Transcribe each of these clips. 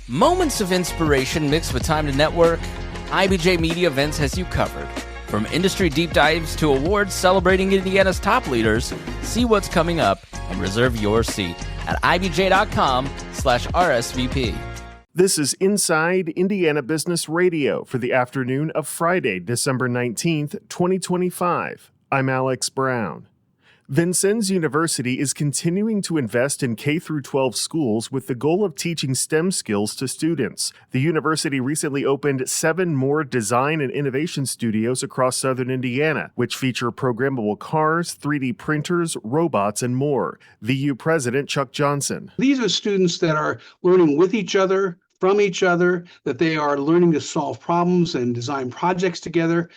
Moments of inspiration mixed with time to network, IBJ Media Events has you covered. From industry deep dives to awards celebrating Indiana's top leaders, see what's coming up and reserve your seat at ibj.com/RSVP. This is Inside Indiana Business Radio for the afternoon of Friday, December 19th, 2025. I'm Alex Brown. Vincennes University is continuing to invest in K-12 schools with the goal of teaching STEM skills to students. The university recently opened 7 more design and innovation studios across southern Indiana, which feature programmable cars, 3D printers, robots, and more. VU President Chuck Johnson. These are students that are learning with each other, from each other, that they are learning to solve problems and design projects together,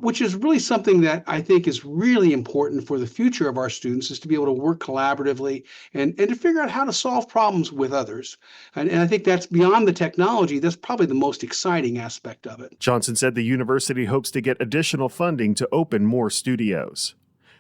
which is really something that I think is really important for the future of our students, is to be able to work collaboratively and to figure out how to solve problems with others. And I think that's beyond the technology. That's probably the most exciting aspect of it. Johnson said the university hopes to get additional funding to open more studios.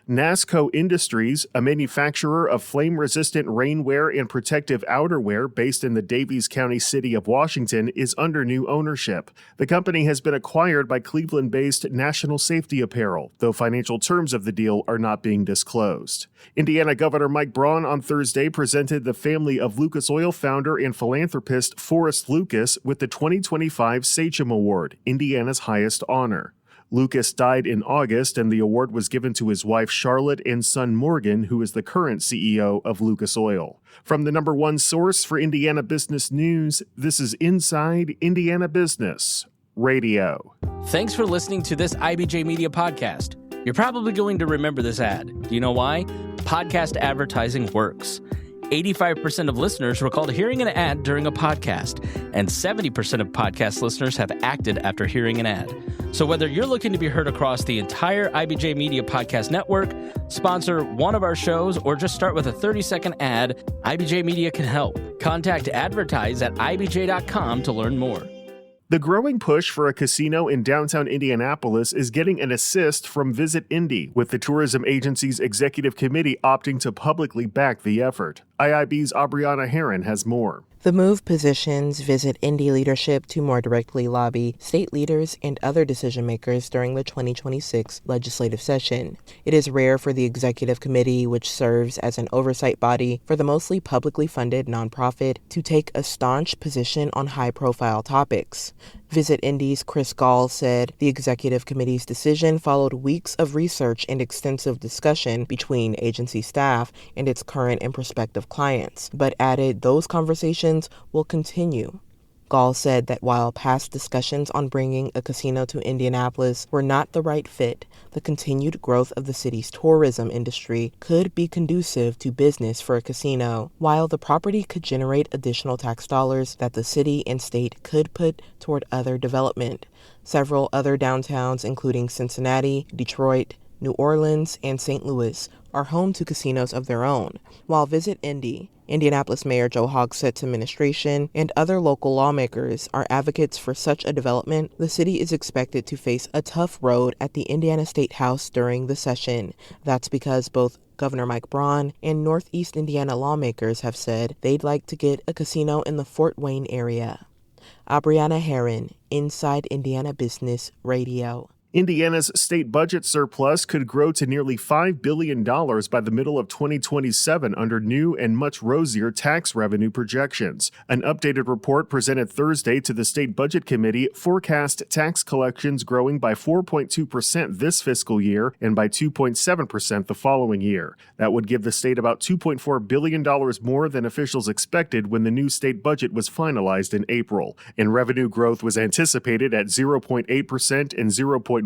NASCO Industries, a manufacturer of flame-resistant rainwear and protective outerwear based in the Daviess County city of Washington, is under new ownership. The company has been acquired by Cleveland-based National Safety Apparel, though financial terms of the deal are not being disclosed. Indiana Governor Mike Braun on Thursday presented the family of Lucas Oil founder and philanthropist Forrest Lucas with the 2025 Sachem Award, Indiana's highest honor. Lucas died in August, and the award was given to his wife Charlotte and son Morgan, who is the current CEO of Lucas Oil. From the number one source for Indiana business news, this is Inside Indiana Business Radio. Thanks for listening to this IBJ Media podcast. You're probably going to remember this ad. Do you know why? Podcast advertising works. 85% of listeners recalled hearing an ad during a podcast, and 70% of podcast listeners have acted after hearing an ad. So whether you're looking to be heard across the entire IBJ Media Podcast Network, sponsor one of our shows, or just start with a 30-second ad, IBJ Media can help. Contact advertise at ibj.com to learn more. The growing push for a casino in downtown Indianapolis is getting an assist from Visit Indy, with the tourism agency's executive committee opting to publicly back the effort. IIB's Aubriana Herron has more. The move positions Visit Indy leadership to more directly lobby state leaders and other decision makers during the 2026 legislative session. It is rare for the executive committee, which serves as an oversight body for the mostly publicly funded nonprofit, to take a staunch position on high-profile topics. Visit Indy's Chris Gall said the executive committee's decision followed weeks of research and extensive discussion between agency staff and its current and prospective clients, but added those conversations will continue. Gall said that while past discussions on bringing a casino to Indianapolis were not the right fit, the continued growth of the city's tourism industry could be conducive to business for a casino, while the property could generate additional tax dollars that the city and state could put toward other development. Several other downtowns, including Cincinnati, Detroit, New Orleans, and St. Louis, are home to casinos of their own. While Visit Indy, Indianapolis Mayor Joe Hogsett's administration, and other local lawmakers are advocates for such a development, the city is expected to face a tough road at the Indiana State House during the session. That's because both Governor Mike Braun and Northeast Indiana lawmakers have said they'd like to get a casino in the Fort Wayne area. Aubriana Herron, Inside Indiana Business Radio. Indiana's state budget surplus could grow to nearly $5 billion by the middle of 2027 under new and much rosier tax revenue projections. An updated report presented Thursday to the State Budget Committee forecast tax collections growing by 4.2% this fiscal year and by 2.7% the following year. That would give the state about $2.4 billion more than officials expected when the new state budget was finalized in April. And revenue growth was anticipated at 0.8% and 0.1%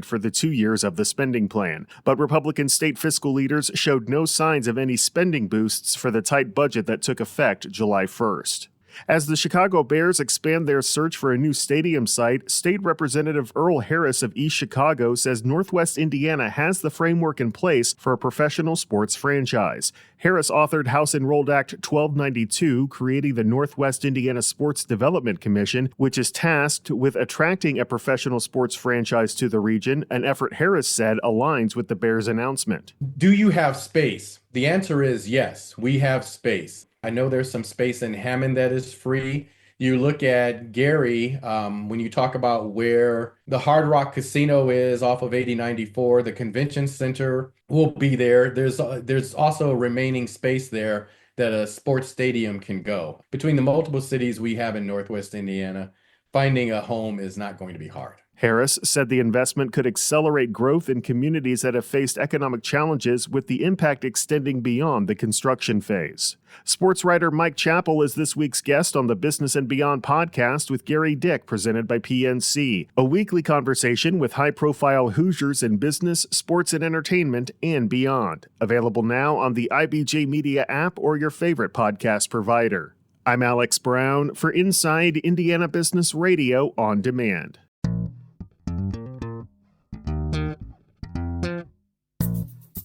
for the 2 years of the spending plan. But Republican state fiscal leaders showed no signs of any spending boosts for the tight budget that took effect July 1st. As the Chicago Bears expand their search for a new stadium site, State Representative Earl Harris of East Chicago says Northwest Indiana has the framework in place for a professional sports franchise. Harris authored House Enrolled Act 1292, creating the Northwest Indiana Sports Development Commission, which is tasked with attracting a professional sports franchise to the region, an effort Harris said aligns with the Bears' announcement. Do you have space? The answer is yes, we have space. I know there's some space in Hammond that is free. You look at Gary, when you talk about where the Hard Rock Casino is off of 8094, the convention center will be there. There's also remaining space there that a sports stadium can go. Between the multiple cities we have in Northwest Indiana, finding a home is not going to be hard. Harris said the investment could accelerate growth in communities that have faced economic challenges, with the impact extending beyond the construction phase. Sports writer Mike Chappell is this week's guest on the Business and Beyond podcast with Gary Dick, presented by PNC, a weekly conversation with high-profile Hoosiers in business, sports, and entertainment, and beyond. Available now on the IBJ Media app or your favorite podcast provider. I'm Alex Brown for Inside Indiana Business Radio on Demand.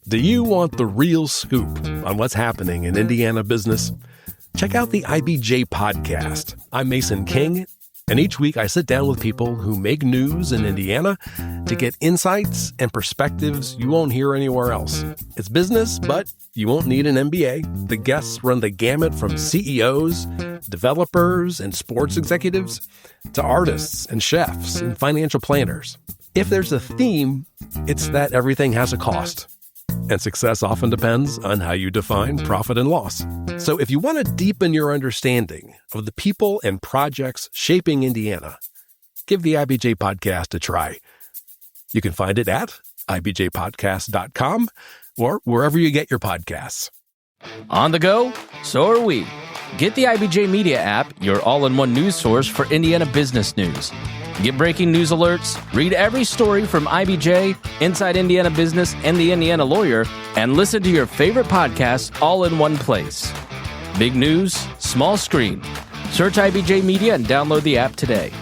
Do you want the real scoop on what's happening in Indiana business? Check out the IBJ podcast. I'm Mason King, and each week I sit down with people who make news in Indiana to get insights and perspectives you won't hear anywhere else. It's business, but you won't need an MBA. The guests run the gamut from CEOs, developers, and sports executives to artists and chefs and financial planners. If there's a theme, it's that everything has a cost. And success often depends on how you define profit and loss. So if you want to deepen your understanding of the people and projects shaping Indiana, give the IBJ podcast a try. You can find it at ibjpodcast.com or wherever you get your podcasts. On the go? So are we. Get the IBJ Media app, your all-in-one news source for Indiana business news. Get breaking news alerts, read every story from IBJ, Inside Indiana Business, and the Indiana Lawyer, and listen to your favorite podcasts all in one place. Big news, small screen. Search IBJ Media and download the app today.